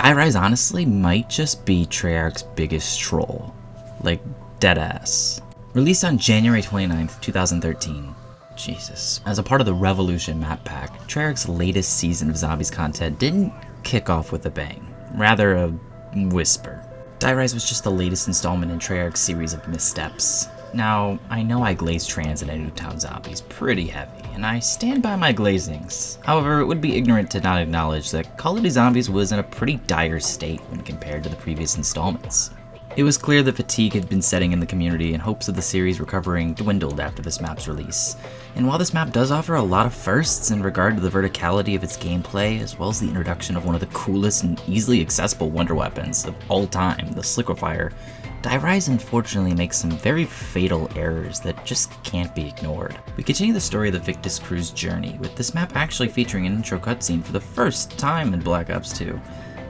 Die-Rise honestly might just be Treyarch's biggest troll. Like, deadass. Released on January 29th, 2013. Jesus. As a part of the Revolution map pack, Treyarch's latest season of Zombies content didn't kick off with a bang, rather a whisper. Die-Rise was just the latest installment in Treyarch's series of missteps. Now, I know I glazed Transit and Nuketown Zombies pretty heavy, and I stand by my glazings. However, it would be ignorant to not acknowledge that Call of Duty Zombies was in a pretty dire state when compared to the previous installments. It was clear that fatigue had been setting in the community and hopes of the series recovering dwindled after this map's release. And while this map does offer a lot of firsts in regard to the verticality of its gameplay, as well as the introduction of one of the coolest and easily accessible wonder weapons of all time, the Sliquifier, Die-Rise unfortunately makes some very fatal errors that just can't be ignored. We continue the story of the Victus crew's journey, with this map actually featuring an intro cutscene for the first time in Black Ops 2.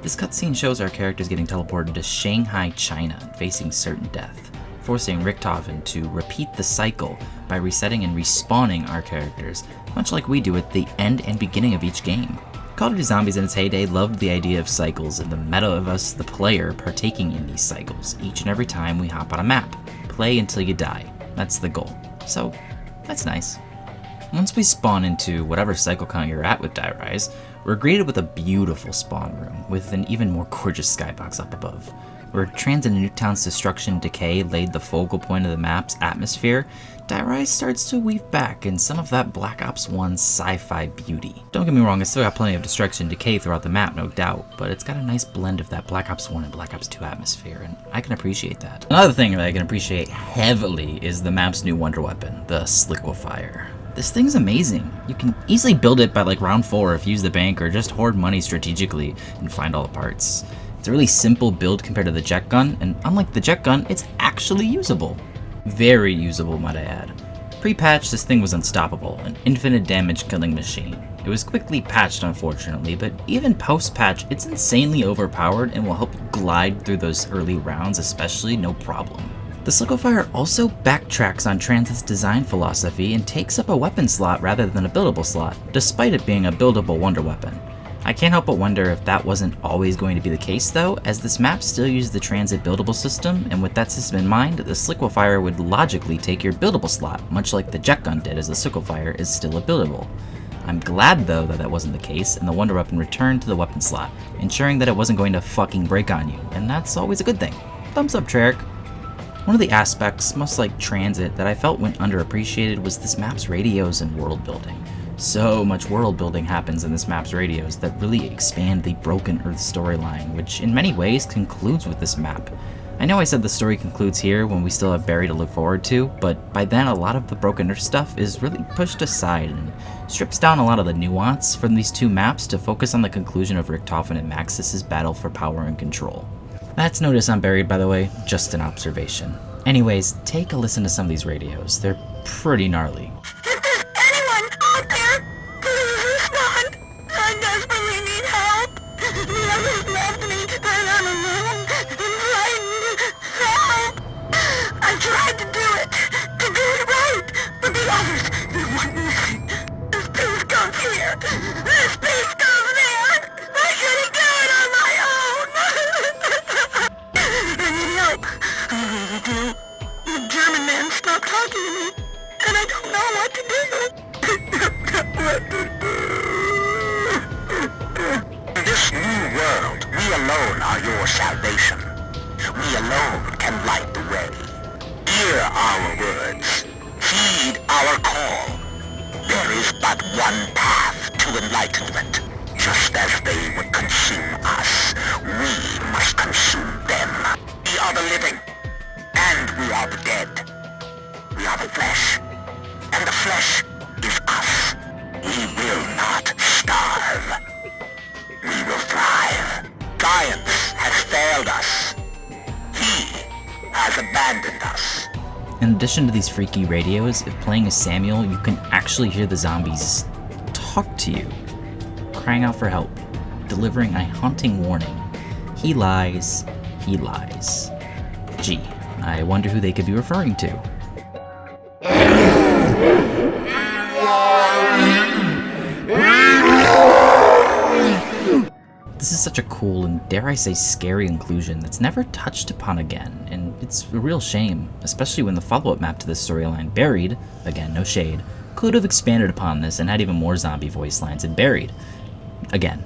This cutscene shows our characters getting teleported to Shanghai, China, and facing certain death, forcing Richthofen to repeat the cycle by resetting and respawning our characters, much like we do at the end and beginning of each game. Call of Duty Zombies in its heyday loved the idea of cycles and the meta of us, the player, partaking in these cycles each and every time we hop on a map. Play until you die. That's the goal. So, that's nice. Once we spawn into whatever cycle count you're at with Die-Rise, we're greeted with a beautiful spawn room with an even more gorgeous skybox up above. Where Transit and Nuketown's destruction and decay laid the focal point of the map's atmosphere, Die-Rise starts to weave back in some of that Black Ops 1 sci-fi beauty. Don't get me wrong, it's still got plenty of destruction and decay throughout the map, no doubt, but it's got a nice blend of that Black Ops 1 and Black Ops 2 atmosphere, and I can appreciate that. Another thing that I can appreciate heavily is the map's new wonder weapon, the Sliquifier. This thing's amazing. You can easily build it by like round 4 if you use the bank or just hoard money strategically and find all the parts. It's a really simple build compared to the jet gun, and unlike the jet gun, it's actually usable. Very usable, might I add. Pre-patch, this thing was unstoppable, an infinite damage killing machine. It was quickly patched unfortunately, but even post-patch, it's insanely overpowered and will help you glide through those early rounds especially, no problem. The Sliquifier also backtracks on Transit's design philosophy and takes up a weapon slot rather than a buildable slot, despite it being a buildable wonder weapon. I can't help but wonder if that wasn't always going to be the case though, as this map still uses the Transit buildable system, and with that system in mind, the Sliquifier would logically take your buildable slot, much like the jet gun did, as the Sliquifier is still a buildable. I'm glad though that wasn't the case, and the wonder weapon returned to the weapon slot, ensuring that it wasn't going to fucking break on you, and that's always a good thing. Thumbs up, Treyarch. One of the aspects, much like Transit, that I felt went underappreciated was this map's radios and world building. So much world building happens in this map's radios that really expand the Broken Earth storyline, which in many ways concludes with this map. I know I said the story concludes here when we still have Barry to look forward to, but by then a lot of the Broken Earth stuff is really pushed aside and strips down a lot of the nuance from these two maps to focus on the conclusion of Richthofen and Maxis' battle for power and control. That's no diss on Buried, by the way, just an observation. Anyways, take a listen to some of these radios. They're pretty gnarly. If there's anyone out there, please respond. I desperately need help. The others left me and I'm alone and frightened. Help! I tried to do it right, but the others, they weren't listening. This piece goes here. This piece goes there. I couldn't do it on my own. I need help. I really do. The German man stopped talking to me, and I don't know what to do. In this new world, we alone are your salvation. We alone can light the way. Hear our words. Heed our call. There is but one path to enlightenment. Just as they would consume us, we must consume them. We are the living, and we are the dead. We are the flesh, and the flesh is us. We will not starve. We will thrive. Science has failed us. He has abandoned us. In addition to these freaky radios, if playing as Samuel, you can actually hear the zombies talk to you, crying out for help, delivering a haunting warning. He lies, he lies. Gee, I wonder who they could be referring to. This is such a cool and, dare I say, scary inclusion that's never touched upon again, and it's a real shame, especially when the follow-up map to this storyline, Buried, again, no shade, could have expanded upon this and had even more zombie voice lines in Buried. Again,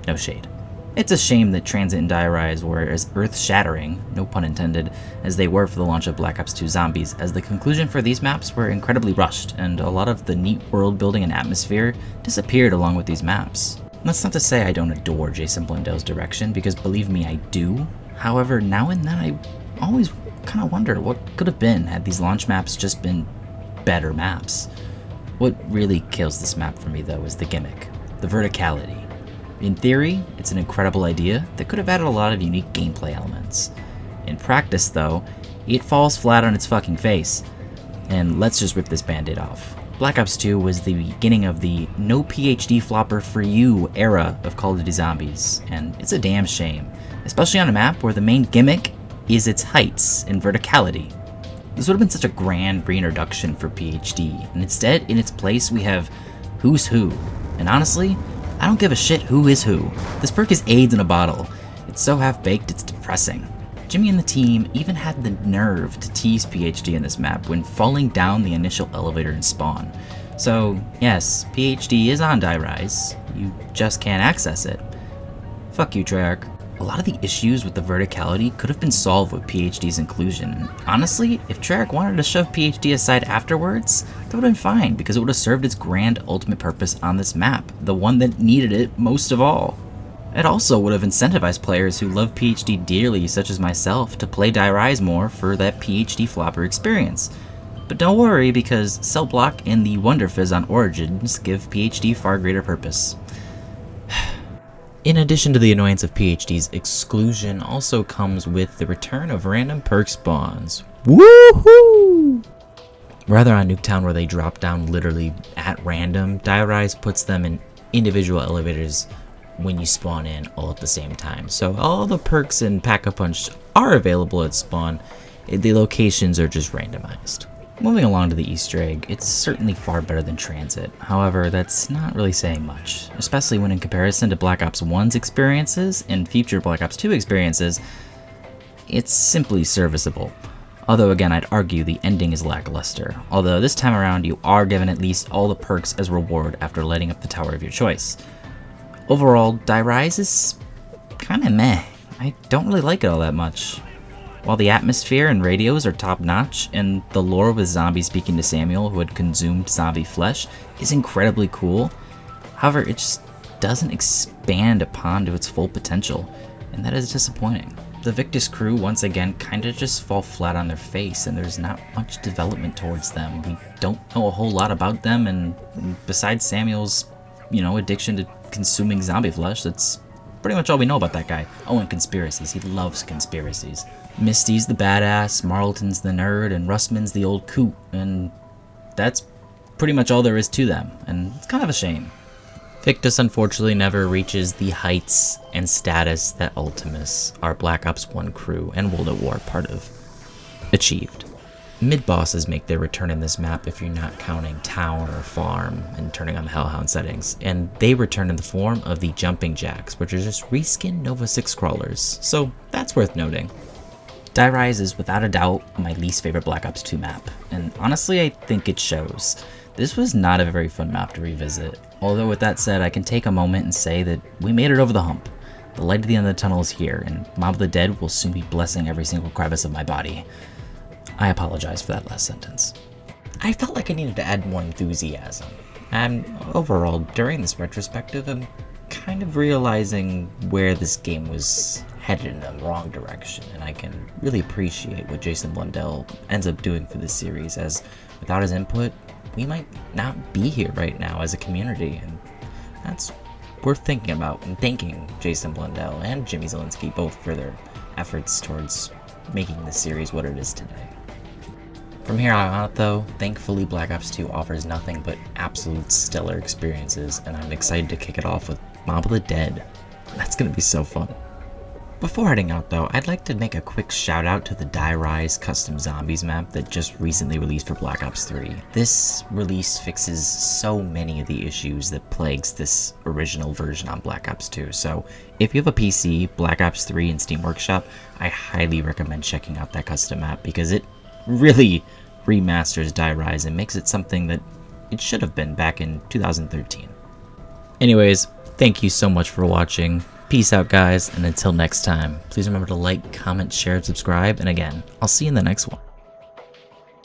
no shade. It's a shame that Transit and Die Rise were as earth-shattering, no pun intended, as they were for the launch of Black Ops 2 Zombies, as the conclusion for these maps were incredibly rushed, and a lot of the neat world building and atmosphere disappeared along with these maps. That's not to say I don't adore Jason Blundell's direction, because believe me, I do. However, now and then I always kind of wonder what could have been had these launch maps just been better maps. What really kills this map for me though is the gimmick, the verticality. In theory, it's an incredible idea that could have added a lot of unique gameplay elements. In practice though, it falls flat on its fucking face. And let's just rip this band-aid off. Black Ops 2 was the beginning of the no PhD flopper for you era of Call of Duty Zombies, and it's a damn shame, especially on a map where the main gimmick is its heights and verticality. This would have been such a grand reintroduction for PhD, and instead, in its place, we have Who's Who. And honestly, I don't give a shit who is who. This perk is AIDS in a bottle. It's so half-baked, it's depressing. Jimmy and the team even had the nerve to tease PhD in this map when falling down the initial elevator in Spawn. So, yes, PhD is on Die Rise. You just can't access it. Fuck you, Treyarch. A lot of the issues with the verticality could have been solved with PhD's inclusion. And honestly, if Treyarch wanted to shove PhD aside afterwards, that would have been fine, because it would have served its grand ultimate purpose on this map, the one that needed it most of all. It also would have incentivized players who love PhD dearly, such as myself, to play Die Rise more for that PhD flopper experience. But don't worry, because Cell Block and the Wonder Fizz on Origins give PhD far greater purpose. In addition to the annoyance of PhD's exclusion, also comes with the return of random perk spawns. Woohoo! Rather on Nuketown, where they drop down literally at random, Die Rise puts them in individual elevators when you spawn in all at the same time. So all the perks in Pack-a-Punch are available at spawn, the locations are just randomized. Moving along to the Easter egg, it's certainly far better than Transit. However, that's not really saying much, especially when in comparison to Black Ops 1's experiences and future Black Ops 2 experiences, it's simply serviceable. Although again, I'd argue the ending is lackluster, although this time around you are given at least all the perks as reward after lighting up the tower of your choice. Overall, Die Rise is kinda meh. I don't really like it all that much. While the atmosphere and radios are top notch, and the lore with zombies speaking to Samuel who had consumed zombie flesh is incredibly cool, however, it just doesn't expand upon to its full potential, and that is disappointing. The Victus crew once again kinda just fall flat on their face, and there's not much development towards them. We don't know a whole lot about them, and besides Samuel's, addiction to consuming zombie flesh, that's pretty much all we know about that guy. Oh, and conspiracies. He loves conspiracies. Misty's the badass, Marlton's the nerd, and Russman's the old coot, and that's pretty much all there is to them, and it's kind of a shame. Victus unfortunately never reaches the heights and status that Ultimus, our Black Ops 1 crew and World at War part of, achieved. Mid-bosses make their return in this map if you're not counting town or farm and turning on the Hellhound settings, and they return in the form of the Jumping Jacks, which are just reskinned Nova 6 crawlers, so that's worth noting. Die Rise is without a doubt my least favorite Black Ops 2 map, and honestly I think it shows. This was not a very fun map to revisit, although with that said I can take a moment and say that we made it over the hump. The light at the end of the tunnel is here, and Mob of the Dead will soon be blessing every single crevice of my body. I apologize for that last sentence. I felt like I needed to add more enthusiasm, and overall during this retrospective I'm kind of realizing where this game was headed in the wrong direction, and I can really appreciate what Jason Blundell ends up doing for this series, as without his input, we might not be here right now as a community, and that's worth thinking about, and thanking Jason Blundell and Jimmy Zielinski both for their efforts towards making this series what it is today. From here on out though, thankfully Black Ops 2 offers nothing but absolute stellar experiences, and I'm excited to kick it off with Mob of the Dead. That's gonna be so fun. Before heading out though, I'd like to make a quick shout out to the Die Rise custom zombies map that just recently released for Black Ops 3. This release fixes so many of the issues that plagues this original version on Black Ops 2, so if you have a PC, Black Ops 3 and Steam Workshop, I highly recommend checking out that custom map because it really remasters Die Rise and makes it something that it should have been back in 2013. Anyways, thank you so much for watching. Peace out, guys, and until next time, please remember to like, comment, share, and subscribe, and again, I'll see you in the next one.